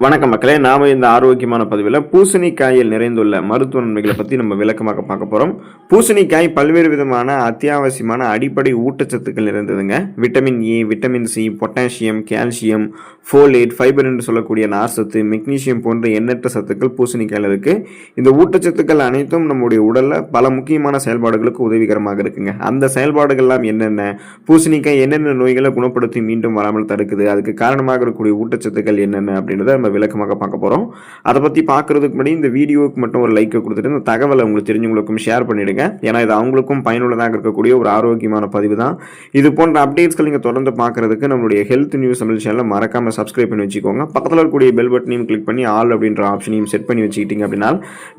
வணக்கம் மக்களே, நாம இந்த ஆரோக்கியமான பதிவில் பூசணிக்காயில் நிறைந்துள்ள மருத்துவ நன்மைகளை பற்றி நம்ம விளக்கமாக பார்க்க போகிறோம். பூசணிக்காய் பல்வேறு விதமான அத்தியாவசியமான அடிப்படை ஊட்டச்சத்துக்கள் நிறைந்ததுங்க. Vitamin A, vitamin C, potassium, calcium, folate, fibre என்று சொல்லக்கூடிய நார்சத்து, மெக்னீசியம் போன்ற எண்ணற்ற சத்துக்கள் பூசணிக்காயில் இருக்குது. இந்த ஊட்டச்சத்துக்கள் அனைத்தும் நம்முடைய உடலில் பல முக்கியமான செயல்பாடுகளுக்கு உதவிகரமாக இருக்குங்க. அந்த செயல்பாடுகள்லாம் என்னென்ன, பூசணிக்காய் என்னென்ன நோய்களை குணப்படுத்தி மீண்டும் வராமல் தடுக்குது, அதுக்கு காரணமாக இருக்கக்கூடிய ஊட்டச்சத்துக்கள் என்னென்ன அப்படின்றத நம்ம விளக்கமாக பார்க்க போகிறோம். அதை பற்றி பார்க்கறதுக்கு முன்னாடி இந்த வீடியோவுக்கு மட்டும் ஒரு லைக்கை கொடுத்துட்டு இந்த தகவலை உங்களுக்கு தெரிஞ்சவங்களுக்கும் ஷேர் பண்ணிவிடுங்க. ஏன்னா இது அவங்களுக்கும் பயனுள்ளதாக இருக்கக்கூடிய ஒரு ஆரோக்கியமான பதிவு தான். இது போன்ற அப்டேட்ஸ்கள் நீங்கள் தொடர்ந்து பார்க்கறதுக்கு நம்மளுடைய ஹெல்த் நியூஸ் தமிழ் சேனலை மறக்காமல் சப்ஸ்கிரைப் பண்ணி வச்சுக்கோங்க. பக்கத்தில் இருக்கக்கூடிய பெல் பட்டனையும் கிளிக் பண்ணி ஆல் அப்படின்ற ஆப்ஷனையும் செட் பண்ணி வச்சுக்கிட்டீங்க அப்படின்னா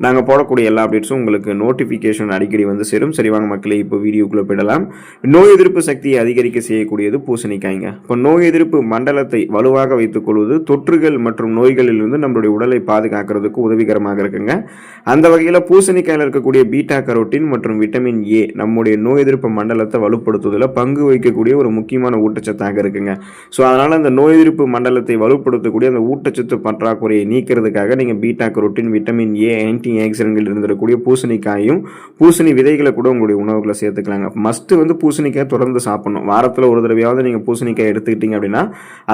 நாங்கள் போடக்கூடிய எல்லா அப்டேட்ஸும் உங்களுக்கு நோட்டிஃபிகேஷன் அடிக்கடி வந்து சேரும். சரி வாங்க மக்களே, இப்போ வீடியோக்குள்ளே போயிடலாம். நோய் எதிர்ப்பு சக்தியை அதிகரிக்க செய்யக்கூடியது பூசணிக்காய்ங்க. இப்போ நோய் எதிர்ப்பு மண்டலத்தை வலுவாக வைத்துக் கொள்வது தொற்றுகள் மற்றும் நோய்களிலிருந்து நம்மளுடைய உடலை பாதுகாக்கிறதுக்கு உதவிகரமாக இருக்குங்க. அந்த வகையில் பூசணிக்காயில் இருக்கக்கூடிய பீட்டா கரோட்டின் மற்றும் விட்டமின் ஏ நம்முடைய நோய் எதிர்ப்பு மண்டலத்தை வலுப்படுத்துவதில் பங்கு வகிக்கக்கூடிய ஒரு முக்கியமான ஊட்டச்சத்தாக இருக்குங்க. ஸோ அதனால் அந்த நோய் எதிர்ப்பு மண்டலத்தை வலுப்படுத்தக்கூடிய அந்த ஊட்டச்சத்து பற்றாக்குறையை நீக்கிறதுக்காக நீங்கள் பீட்டா கரோட்டின், விட்டமின் ஏ, ஆன்டி ஆக்சிடென்ட்கள் இருந்திருக்கக்கூடிய பூசணிக்காயும் பூசணி விதைகளை கூட உங்களுடைய உணவுகளை சேர்த்துக்கலாங்க. மஸ்ட்டு வந்து பூசணிக்காய் தொடர்ந்து சாப்பிடணும். வாரத்தில் ஒரு தடவையாவது நீங்கள் பூசணிக்காய் எடுத்துக்கிட்டீங்க அப்படின்னா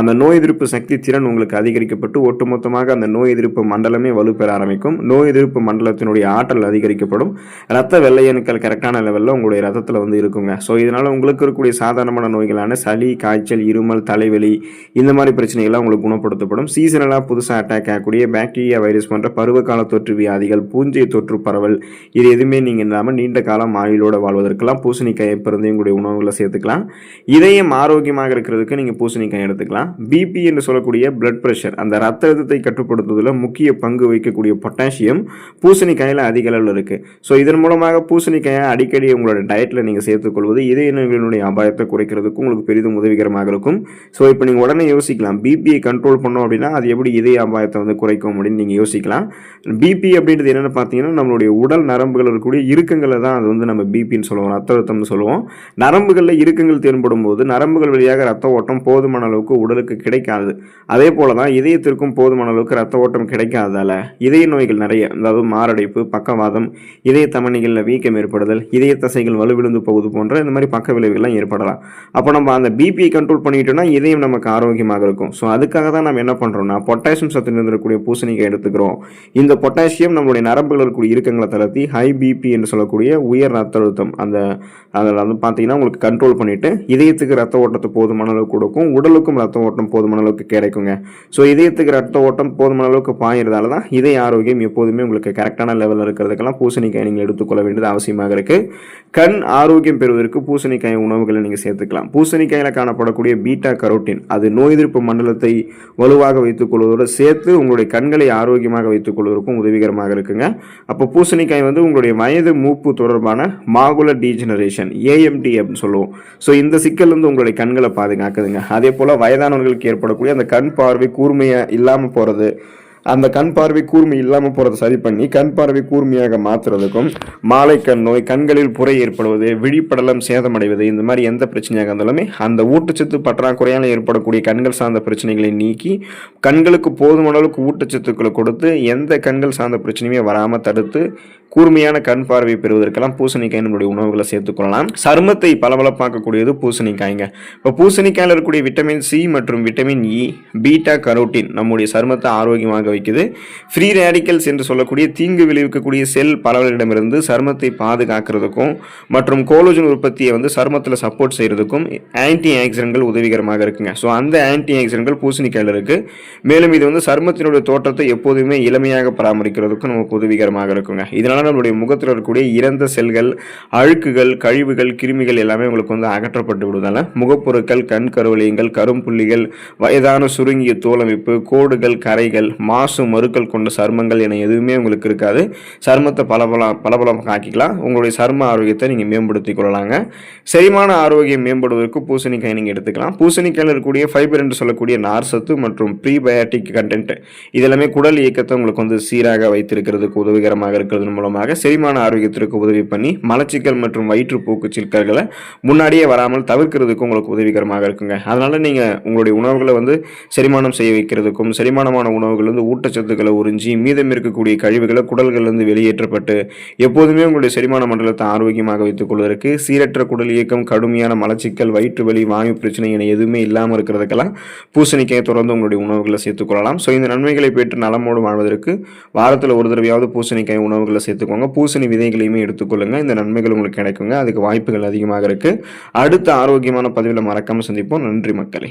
அந்த நோய் எதிர்ப்பு சக்தி திறன் உங்களுக்கு அதிகரிக்கப்பட்டு ஒட்டுமொத்தமாக அந்த நோய் எதிர்ப்பு மண்டலமே வலுப்பெற ஆரம்பிக்கும். நோய் எதிர்ப்பு மண்டலத்தினுடைய ஆற்றல் அதிகரிக்கப்படும். ரத்த வெள்ளையணுக்கள் கரெக்டான லெவலில் உங்களுடைய ரத்தத்தில் வந்து இருக்குங்க. ஸோ இதனால் உங்களுக்கு இருக்கக்கூடிய சாதாரணமான நோய்களான சளி, காய்ச்சல், இருமல், தலைவலி இந்த மாதிரி பிரச்சனைகள்லாம் உங்களுக்கு குணப்படுத்தப்படும். சீசனலாக புதுசாக அட்டாக் ஆகக்கூடிய பாக்டீரியா, வைரஸ் போன்ற பருவகால தொற்று வியாதிகள், பூஞ்சை தொற்று பரவல் இது எதுவுமே நீங்கள் இல்லாமல் நீண்ட காலம் ஆயுளோடு வாழ்வதற்கெல்லாம் பூசணிக்காயை பிறந்து உங்களுடைய உணவுகளை சேர்த்துக்கலாம். இதயம் ஆரோக்கியமாக இருக்கிறதுக்கு நீங்கள் பூசணிக்காய் எடுத்துக்கலாம். பிபி என்று சொல்லக்கூடிய பிளட் ப்ரெஷர், அந்த ரத்த அழுத்தத்தை கட்டுப்படுத்துவதில் முக்கிய பங்கு வகிக்கக்கூடிய பொட்டாசியம் பூசணிக்காயில் அதிக அளவில் இருக்குது. ஸோ இதன் மூலமாக பூசணிக்காயை அடிக்கடி உங்களோட டயட்டில் நீங்கள் சேர்த்துக்கொள்வது இதய நோய்களினுடைய அபாயத்தை குறைக்கிறதுக்கும் உங்களுக்கு பெரிதும் உதவிகரமாக இருக்கும். ஸோ இப்போ நீங்கள் உடனே யோசிக்கலாம், பிபியை கண்ட்ரோல் பண்ணோம் அப்படின்னா அது எப்படி இதய அபாயத்தை வந்து குறைக்கும் அப்படின்னு நீங்கள் யோசிக்கலாம். பிபி அப்படின்றது என்னென்னு பார்த்தீங்கன்னா நம்மளுடைய உடல் நரம்புகள் இருக்கக்கூடிய இறுக்கங்களை தான் அது வந்து நம்ம பிபின்னு சொல்லுவோம், ரத்த அழுத்தம்னு சொல்லுவோம். நரம்புகளில் இறுக்கங்கள் தென்படும் போது நரம்புகள் வழியாக ரத்த ஓட்டம் போதுமான அளவுக்கு உடலுக்கு கிடைக்காது. அதே போல தான் இதயத்திற்கும் போதுமான அளவுக்கு ரத்த ஓட்டம் கிடைக்காததால இதய நோய்கள் நிறைய, அதாவது மாரடைப்பு, பக்கவாதம், இதய தமனிகளில் வீக்கம் ஏற்படுதல், இதய தசைகள் வலுவிழுந்து போகுது போன்ற இந்த மாதிரி பக்க விளைவுகள்லாம் ஏற்படலாம். அப்போ நம்ம அந்த பிபியை கண்ட்ரோல் பண்ணிட்டோம்னா இதயம் நமக்கு ஆரோக்கியமாக இருக்கும். ஸோ அதுக்காக தான் நம்ம என்ன பண்ணுறோம்னா பொட்டாசியம் சத்து இருந்திருக்கக்கூடிய பூசணிக்காய் எடுத்துக்கிறோம். இந்த பொட்டாசியம் நம்மளுடைய நரம்புகள் இருக்கக்கூடிய இறுக்கங்களை தளர்த்தி ஹை பிபி என்று சொல்லக்கூடிய உயர் ரத்த அழுத்தம் அதில் வந்து பார்த்தீங்கன்னா உங்களுக்கு கண்ட்ரோல் பண்ணிட்டு இதயத்துக்கு ரத்த ஓட்டத்தை போதுமான அளவுக்கு கொடுக்கும், உடலுக்கும் ரத்த ஓட்டம் போதுமான அளவுக்கு கிடைக்குங்க. ஸோ இதயத்துக்கு ரத்த ஓட்டம் போதுமான அளவுக்கு பாயிறதால தான் இதய ஆரோக்கியம் எப்போதுமே உங்களுக்கு கரெக்டான லெவலில் இருக்கிறதுக்கெல்லாம் பூசணிக்காய் நீங்கள் எடுத்துக்கொள்ள வேண்டியது அவசியமாக இருக்குது. கண் ஆரோக்கியம் பெறுவதற்கு பூசணிக்காய் உணவுகளை நீங்கள் சேர்த்துக்கலாம். பூசணிக்காயில் காணப்படக்கூடிய பீட்டா கரோட்டின் அது நோய் எதிர்ப்பு மண்டலத்தை வலுவாக வைத்துக் கொள்வதோடு சேர்த்து உங்களுடைய கண்களை ஆரோக்கியமாக வைத்துக் கொள்வதற்கும் உதவிகரமாக இருக்குங்க. அப்போ பூசணிக்காய் வந்து உங்களுடைய வயது மூப்பு தொடர்பான மாகுலர் டீஜெனரேஷன், ஏஎம்டி அப்படின்னு சொல்லுவோம். ஸோ இந்த சிக்கல் வந்து உங்களுடைய கண்களை பாதுகாக்குதுங்க. அதே போல் வயதானவர்களுக்கு ஏற்படக்கூடிய அந்த கண் பார்வை கூர்மையாக இல்லாமல் போகிறது, அந்த கண் பார்வை கூர்மை இல்லாமல் போகிறத சரி பண்ணி கண் பார்வை கூர்மையாக மாற்றுறதுக்கும், மாலை கண் நோய், கண்களில் புரை ஏற்படுவது, விழிப்படலம் சேதமடைவது, இந்த மாதிரி எந்த பிரச்சனையாக இருந்தாலுமே அந்த ஊட்டச்சத்து பற்றாக்குறையால் ஏற்படக்கூடிய கண்கள் சார்ந்த பிரச்சனைகளை நீக்கி கண்களுக்கு போதுமான அளவுக்கு ஊட்டச்சத்துக்களை கொடுத்து எந்த கண்கள் சார்ந்த பிரச்சனையுமே வராமல் தடுத்து கூர்மையான கண் பார்வை பெறுவதற்கெல்லாம் பூசணிக்காய் நம்மளுடைய உணவுகளை சேர்த்துக்கொள்ளலாம். சருமத்தை பளபளப்பாக்கக்கூடியது பூசணிக்காய்ங்க. இப்போ பூசணிக்காயில் இருக்கக்கூடிய விட்டமின் சி மற்றும் விட்டமின் இ, பீட்டா கரோட்டின் நம்முடைய சருமத்தை ஆரோக்கியமாக வைக்குது. ஃப்ரீ ரேடிக்கல்ஸ் என்று சொல்லக்கூடிய தீங்கு விளைவிக்கக்கூடிய செல் பலவரிடமிருந்து சருமத்தை பாதுகாக்கிறதுக்கும் மற்றும் கோலோஜன் உற்பத்தியை வந்து சருமத்தில் சப்போர்ட் செய்கிறதுக்கும் ஆன்டி ஆக்சிடென்ட்கள் உதவிகரமாக இருக்குங்க. ஸோ அந்த ஆன்டி ஆக்சிடென்ட்கள் பூசணிக்காயில் இருக்குது. மேலும் இது வந்து சருமத்தினுடைய தோற்றத்தை எப்போதுமே இளமையாக பராமரிக்கிறதுக்கும் நமக்கு உதவிகரமாக இருக்குங்க. இதனால் நம்மளுடைய முகத்தில் இருக்கக்கூடிய இறந்த செல்கள், அழுக்குகள், கழிவுகள், கிருமிகள் எல்லாமே உங்களுக்கு வந்து அகற்றப்பட்டு விடுவதால முகப்பொருட்கள், கண் கருவளையங்கள், கரும்புள்ளிகள், வயதான சுருங்கிய தோலமைப்பு, கோடுகள், கரைகள், மாசு மறுக்கள் கொண்ட சருமங்கள் என எதுவுமே உங்களுக்கு இருக்காது. சருமத்தை பலபலம் ஆக்கிக்கலாம். உங்களுடைய சரும ஆரோக்கியத்தை நீங்கள் மேம்படுத்திக் கொள்ளலாங்க. செரிமான ஆரோக்கியம் மேம்படுவதற்கு பூசணிக்காய் நீங்கள் எடுத்துக்கலாம். பூசணிக்காயில் இருக்கக்கூடிய ஃபைபர் என்று சொல்லக்கூடிய நார்சத்து மற்றும் ப்ரீபயோட்டிக் கண்டென்ட் இதெல்லாமே குடல் இயக்கத்தை உங்களுக்கு வந்து சீராக வைத்திருக்கிறதுக்கு உதவிகரமாக இருக்கிறது மூலம் மூலமாக செரிமான ஆரோக்கியத்திற்கு உதவி பண்ணி மலச்சிக்கல் மற்றும் வயிற்றுப்போக்கு சிக்கல்களை முன்னாடியே வராமல் தவிர்க்கிறதுக்கும் உங்களுக்கு உதவிகரமாக இருக்குங்க. அதனால நீங்க உங்களுடைய உணவுகளை வந்து செரிமானம் செய்ய வைக்கிறதுக்கும், செரிமானமான உணவுகள் வந்து ஊட்டச்சத்துக்களை உறிஞ்சி மீதம் இருக்கக்கூடிய கழிவுகளை குடல்களிலிருந்து வெளியேற்றப்பட்டு எப்போதுமே உங்களுடைய செரிமான மண்டலத்தை ஆரோக்கியமாக வைத்துக் கொள்வதற்கு, சீரற்ற குடல் இயக்கம், கடுமையான மலச்சிக்கல், வயிற்று வலி, வாயு பிரச்சனை என எதுவுமே இல்லாமல் இருக்கிறதுக்கெல்லாம் பூசணிக்காயை தொடர்ந்து உங்களுடைய உணவுகளை சேர்த்துக்கொள்ளலாம். ஸோ இந்த நன்மைகளை பெற்று நலமோடு வாழ்வதற்கு வாரத்தில் ஒரு தடவையாவது பூசணிக்காய் உணவுகளை சேர்த்துக்கோங்க. பூசணி விதைகளையுமே எடுத்துக்கொள்ளுங்க. இந்த நன்மைகள் உங்களுக்கு கிடைக்குங்க. அதுக்கு வாய்ப்புகள் அதிகமாக இருக்கு. அடுத்த ஆரோக்கியமான பதிவில் மறக்காம சந்திப்போம். நன்றி மக்களே.